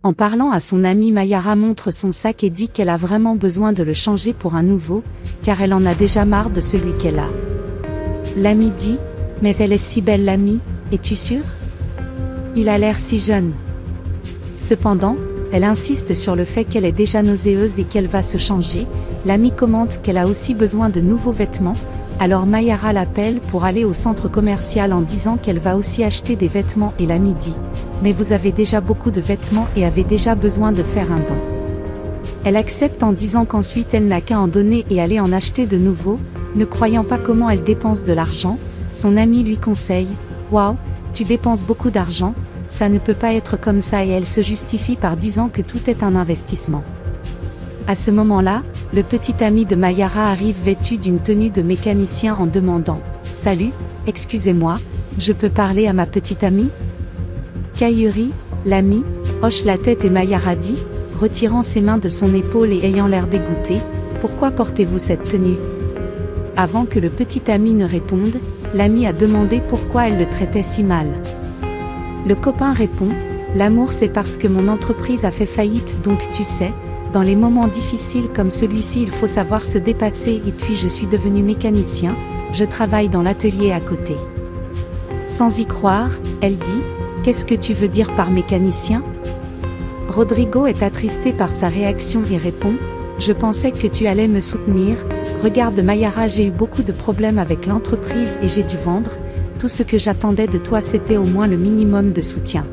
En parlant à son amie, Mayara montre son sac et dit qu'elle a vraiment besoin de le changer pour un nouveau, car elle en a déjà marre de celui qu'elle a. L'amie dit « Mais elle est si belle l'amie, es-tu sûre? Il a l'air si jeune. » Cependant, elle insiste sur le fait qu'elle est déjà nauséeuse et qu'elle va se changer. L'amie commente qu'elle a aussi besoin de nouveaux vêtements, alors Mayara l'appelle pour aller au centre commercial en disant qu'elle va aussi acheter des vêtements et l'amie dit « Mais vous avez déjà beaucoup de vêtements et avez déjà besoin de faire un don. » Elle accepte en disant qu'ensuite elle n'a qu'à en donner et aller en acheter de nouveaux, ne croyant pas comment elle dépense de l'argent. Son amie lui conseille « Waouh, tu dépenses beaucoup d'argent, ça ne peut pas être comme ça » et elle se justifie par disant que tout est un investissement. À ce moment-là, le petit ami de Mayara arrive vêtu d'une tenue de mécanicien en demandant « Salut, excusez-moi, je peux parler à ma petite amie ?» Kayuri, l'amie, hoche la tête et Mayara dit, retirant ses mains de son épaule et ayant l'air dégoûté, « Pourquoi portez-vous cette tenue ?» Avant que le petit ami ne réponde, l'amie a demandé pourquoi elle le traitait si mal. Le copain répond, « L'amour c'est parce que mon entreprise a fait faillite donc tu sais, dans les moments difficiles comme celui-ci il faut savoir se dépasser et puis je suis devenu mécanicien, je travaille dans l'atelier à côté. » Sans y croire, elle dit, « Qu'est-ce que tu veux dire par mécanicien ?» Rodrigo est attristé par sa réaction et répond, « Je pensais que tu allais me soutenir, regarde Mayara, j'ai eu beaucoup de problèmes avec l'entreprise et j'ai dû vendre, tout ce que j'attendais de toi c'était au moins le minimum de soutien. »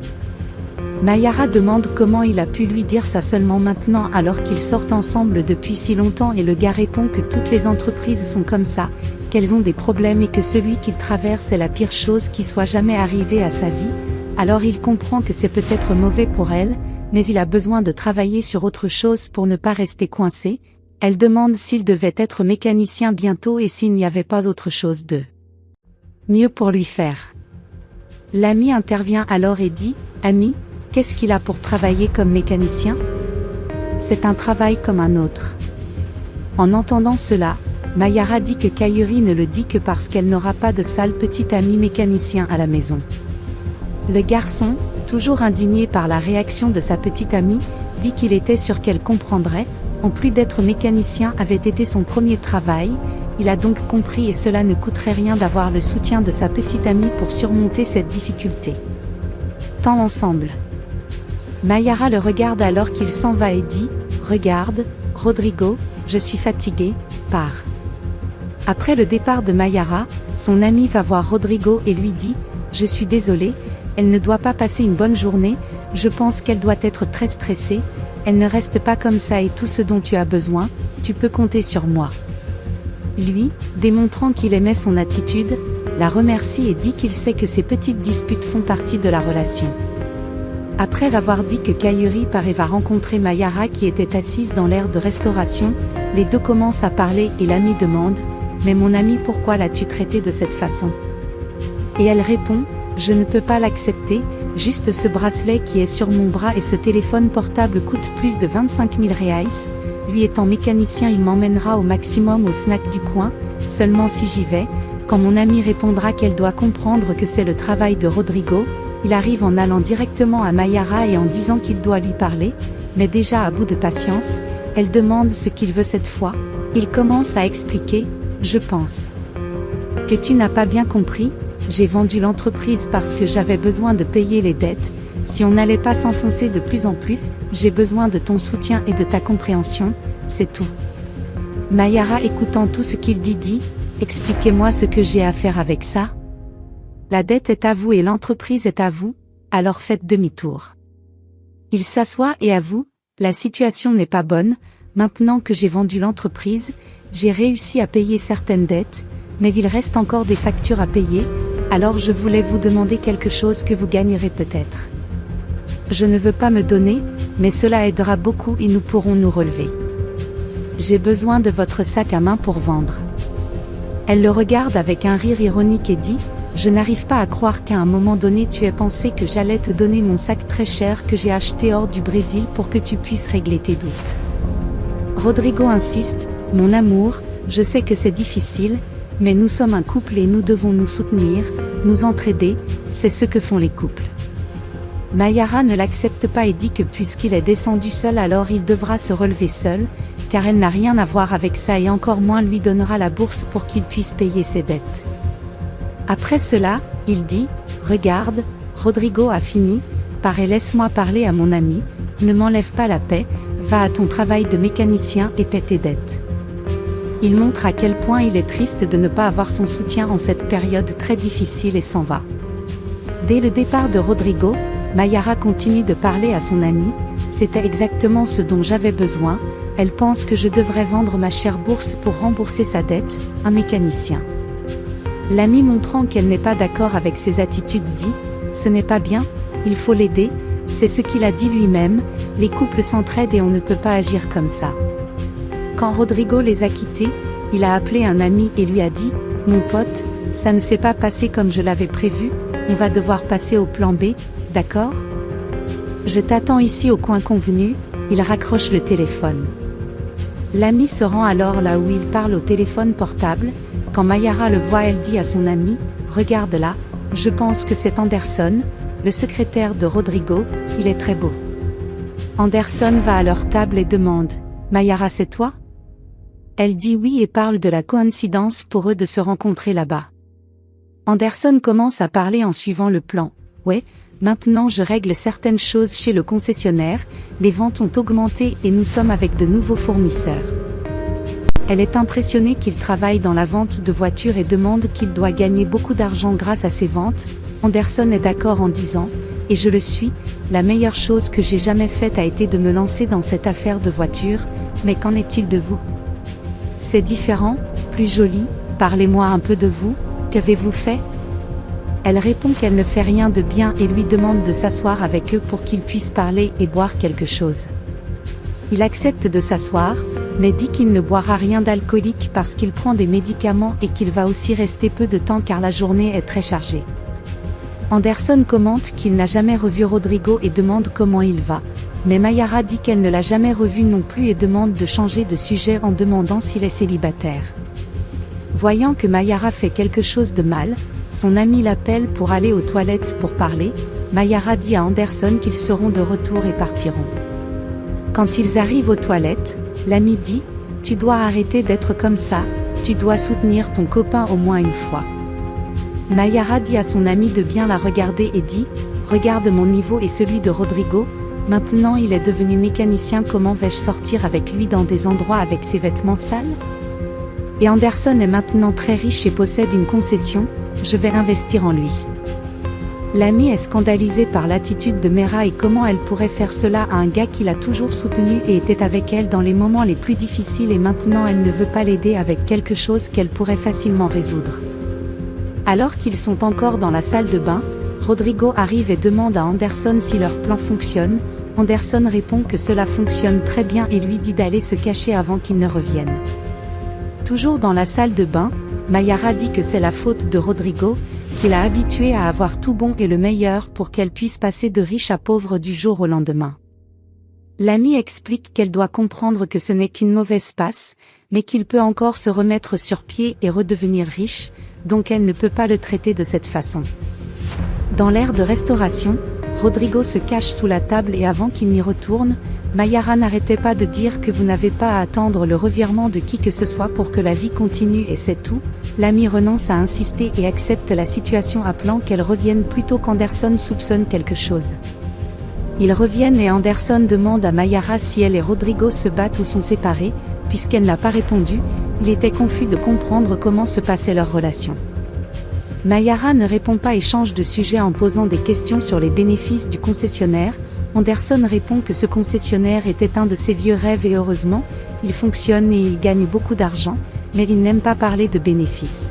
Mayara demande comment il a pu lui dire ça seulement maintenant alors qu'ils sortent ensemble depuis si longtemps et le gars répond que toutes les entreprises sont comme ça, qu'elles ont des problèmes et que celui qu'il traverse est la pire chose qui soit jamais arrivée à sa vie, alors il comprend que c'est peut-être mauvais pour elle, mais il a besoin de travailler sur autre chose pour ne pas rester coincé. Elle demande s'il devait être mécanicien bientôt et s'il n'y avait pas autre chose de mieux pour lui faire. L'ami intervient alors et dit, « Ami, qu'est-ce qu'il a pour travailler comme mécanicien? C'est un travail comme un autre. » En entendant cela, Mayara dit que Kayuri ne le dit que parce qu'elle n'aura pas de sale petit ami mécanicien à la maison. Le garçon, toujours indigné par la réaction de sa petite amie, dit qu'il était sûr qu'elle comprendrait, en plus d'être mécanicien avait été son premier travail, il a donc compris et cela ne coûterait rien d'avoir le soutien de sa petite amie pour surmonter cette difficulté. Tant ensemble. Mayara le regarde alors qu'il s'en va et dit, « Regarde, Rodrigo, je suis fatiguée, pars. » Après le départ de Mayara, son ami va voir Rodrigo et lui dit, « Je suis désolée, elle ne doit pas passer une bonne journée, je pense qu'elle doit être très stressée, elle ne reste pas comme ça et tout ce dont tu as besoin, tu peux compter sur moi. » Lui, démontrant qu'il aimait son attitude, la remercie et dit qu'il sait que ces petites disputes font partie de la relation. Après avoir dit que Kayuri part et va rencontrer Mayara qui était assise dans l'aire de restauration, les deux commencent à parler et l'ami demande « Mais mon ami, pourquoi l'as-tu traité de cette façon ?» Et elle répond « Je ne peux pas l'accepter, juste ce bracelet qui est sur mon bras et ce téléphone portable coûte plus de 25 000 reais, lui étant mécanicien il m'emmènera au maximum au snack du coin, seulement si j'y vais, quand mon ami répondra qu'elle doit comprendre que c'est le travail de Rodrigo, il arrive en allant directement à Mayara et en disant qu'il doit lui parler, mais déjà à bout de patience, elle demande ce qu'il veut cette fois, il commence à expliquer, « Je pense que tu n'as pas bien compris, j'ai vendu l'entreprise parce que j'avais besoin de payer les dettes, si on n'allait pas s'enfoncer de plus en plus, j'ai besoin de ton soutien et de ta compréhension, c'est tout. » Mayara écoutant tout ce qu'il dit, « Expliquez-moi ce que j'ai à faire avec ça. La dette est à vous et l'entreprise est à vous, alors faites demi-tour. » Il s'assoit et avoue, « La situation n'est pas bonne, maintenant que j'ai vendu l'entreprise, j'ai réussi à payer certaines dettes, mais il reste encore des factures à payer, alors je voulais vous demander quelque chose que vous gagnerez peut-être. Je ne veux pas me donner, mais cela aidera beaucoup et nous pourrons nous relever. J'ai besoin de votre sac à main pour vendre. » Elle le regarde avec un rire ironique et dit, « Je n'arrive pas à croire qu'à un moment donné tu aies pensé que j'allais te donner mon sac très cher que j'ai acheté hors du Brésil pour que tu puisses régler tes doutes. » Rodrigo insiste, « Mon amour, je sais que c'est difficile, mais nous sommes un couple et nous devons nous soutenir, nous entraider, c'est ce que font les couples. Mayara ne l'accepte pas et dit que puisqu'il est descendu seul alors il devra se relever seul, car elle n'a rien à voir avec ça et encore moins lui donnera la bourse pour qu'il puisse payer ses dettes. Après cela, il dit « Regarde, Rodrigo a fini, pars et laisse-moi parler à mon ami, ne m'enlève pas la paix, va à ton travail de mécanicien et paie tes dettes. » Il montre à quel point il est triste de ne pas avoir son soutien en cette période très difficile et s'en va. Dès le départ de Rodrigo, Mayara continue de parler à son amie, « C'était exactement ce dont j'avais besoin, elle pense que je devrais vendre ma chère bourse pour rembourser sa dette, un mécanicien. » L'amie montrant qu'elle n'est pas d'accord avec ses attitudes dit, « Ce n'est pas bien, il faut l'aider, c'est ce qu'il a dit lui-même, les couples s'entraident et on ne peut pas agir comme ça. » Quand Rodrigo les a quittés, il a appelé un ami et lui a dit « Mon pote, ça ne s'est pas passé comme je l'avais prévu, on va devoir passer au plan B, d'accord ? Je t'attends ici au coin convenu », il raccroche le téléphone. L'ami se rend alors là où il parle au téléphone portable. Quand Mayara le voit, elle dit à son ami « Regarde là, je pense que c'est Anderson, le secrétaire de Rodrigo, il est très beau. » Anderson va à leur table et demande « Mayara, c'est toi ?» Elle dit oui et parle de la coïncidence pour eux de se rencontrer là-bas. Anderson commence à parler en suivant le plan. « Ouais, maintenant je règle certaines choses chez le concessionnaire, les ventes ont augmenté et nous sommes avec de nouveaux fournisseurs. » Elle est impressionnée qu'il travaille dans la vente de voitures et demande qu'il doit gagner beaucoup d'argent grâce à ses ventes. Anderson est d'accord en disant « Et je le suis, la meilleure chose que j'ai jamais faite a été de me lancer dans cette affaire de voiture, mais qu'en est-il de vous ? C'est différent, plus joli, parlez-moi un peu de vous, qu'avez-vous fait ?» Elle répond qu'elle ne fait rien de bien et lui demande de s'asseoir avec eux pour qu'ils puissent parler et boire quelque chose. Il accepte de s'asseoir, mais dit qu'il ne boira rien d'alcoolique parce qu'il prend des médicaments et qu'il va aussi rester peu de temps car la journée est très chargée. Anderson commente qu'il n'a jamais revu Rodrigo et demande comment il va, mais Mayara dit qu'elle ne l'a jamais revu non plus et demande de changer de sujet en demandant s'il est célibataire. Voyant que Mayara fait quelque chose de mal, son ami l'appelle pour aller aux toilettes pour parler. Mayara dit à Anderson qu'ils seront de retour et partiront. Quand ils arrivent aux toilettes, l'ami dit « Tu dois arrêter d'être comme ça, tu dois soutenir ton copain au moins une fois. » Mayara dit à son ami de bien la regarder et dit « Regarde mon niveau et celui de Rodrigo, maintenant il est devenu mécanicien, comment vais-je sortir avec lui dans des endroits avec ses vêtements sales ? Et Anderson est maintenant très riche et possède une concession, je vais investir en lui. » L'ami est scandalisé par l'attitude de Mera et comment elle pourrait faire cela à un gars qui l'a toujours soutenu et était avec elle dans les moments les plus difficiles et maintenant elle ne veut pas l'aider avec quelque chose qu'elle pourrait facilement résoudre. Alors qu'ils sont encore dans la salle de bain, Rodrigo arrive et demande à Anderson si leur plan fonctionne. Anderson répond que cela fonctionne très bien et lui dit d'aller se cacher avant qu'il ne revienne. Toujours dans la salle de bain, Mayara dit que c'est la faute de Rodrigo, qu'il a habitué à avoir tout bon et le meilleur pour qu'elle puisse passer de riche à pauvre du jour au lendemain. L'amie explique qu'elle doit comprendre que ce n'est qu'une mauvaise passe, mais qu'il peut encore se remettre sur pied et redevenir riche, donc elle ne peut pas le traiter de cette façon. Dans l'ère de restauration, Rodrigo se cache sous la table et avant qu'il n'y retourne, Mayara n'arrêtait pas de dire que vous n'avez pas à attendre le revirement de qui que ce soit pour que la vie continue et c'est tout. L'ami renonce à insister et accepte la situation appelant qu'elle revienne plutôt qu'Anderson soupçonne quelque chose. Ils reviennent et Anderson demande à Mayara si elle et Rodrigo se battent ou sont séparés, puisqu'elle n'a pas répondu, il était confus de comprendre comment se passait leur relation. Mayara ne répond pas et change de sujet en posant des questions sur les bénéfices du concessionnaire. Anderson répond que ce concessionnaire était un de ses vieux rêves et heureusement, il fonctionne et il gagne beaucoup d'argent, mais il n'aime pas parler de bénéfices.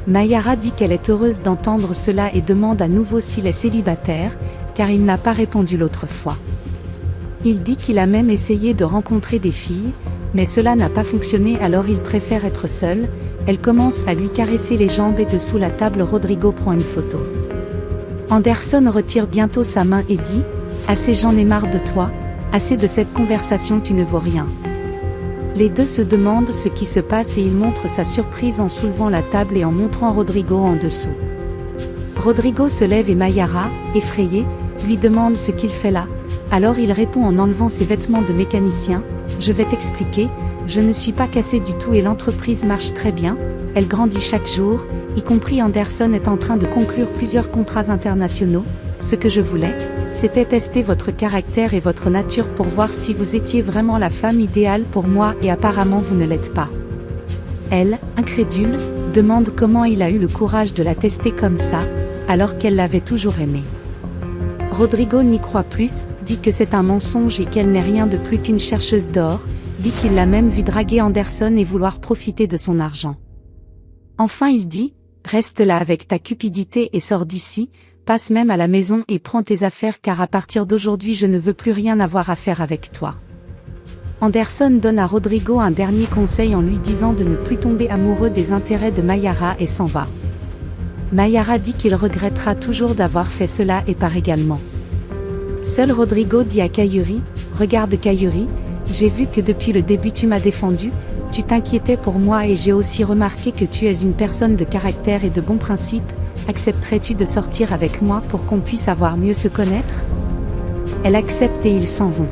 Mayara dit qu'elle est heureuse d'entendre cela et demande à nouveau s'il est célibataire, car il n'a pas répondu l'autre fois. Il dit qu'il a même essayé de rencontrer des filles, mais cela n'a pas fonctionné alors il préfère être seul. Elle commence à lui caresser les jambes et dessous la table Rodrigo prend une photo. Anderson retire bientôt sa main et dit « Assez, j'en ai marre de toi, assez de cette conversation, tu ne vaux rien. » Les deux se demandent ce qui se passe et il montre sa surprise en soulevant la table et en montrant Rodrigo en dessous. Rodrigo se lève et Mayara, effrayée, lui demande ce qu'il fait là. Alors il répond en enlevant ses vêtements de mécanicien, je vais t'expliquer, je ne suis pas cassé du tout et l'entreprise marche très bien, elle grandit chaque jour, y compris Anderson est en train de conclure plusieurs contrats internationaux. Ce que je voulais, c'était tester votre caractère et votre nature pour voir si vous étiez vraiment la femme idéale pour moi et apparemment vous ne l'êtes pas. Elle, incrédule, demande comment il a eu le courage de la tester comme ça, alors qu'elle l'avait toujours aimé. Rodrigo n'y croit plus, dit que c'est un mensonge et qu'elle n'est rien de plus qu'une chercheuse d'or, dit qu'il l'a même vu draguer Anderson et vouloir profiter de son argent. Enfin il dit, reste là avec ta cupidité et sors d'ici, passe même à la maison et prends tes affaires car à partir d'aujourd'hui je ne veux plus rien avoir à faire avec toi. Anderson donne à Rodrigo un dernier conseil en lui disant de ne plus tomber amoureux des intérêts de Mayara et s'en va. Mayara dit qu'il regrettera toujours d'avoir fait cela et part également. Seul Rodrigo dit à Kayuri, regarde Kayuri, j'ai vu que depuis le début tu m'as défendu, tu t'inquiétais pour moi et j'ai aussi remarqué que tu es une personne de caractère et de bons principes, accepterais-tu de sortir avec moi pour qu'on puisse avoir mieux se connaître? Elle accepte et ils s'en vont.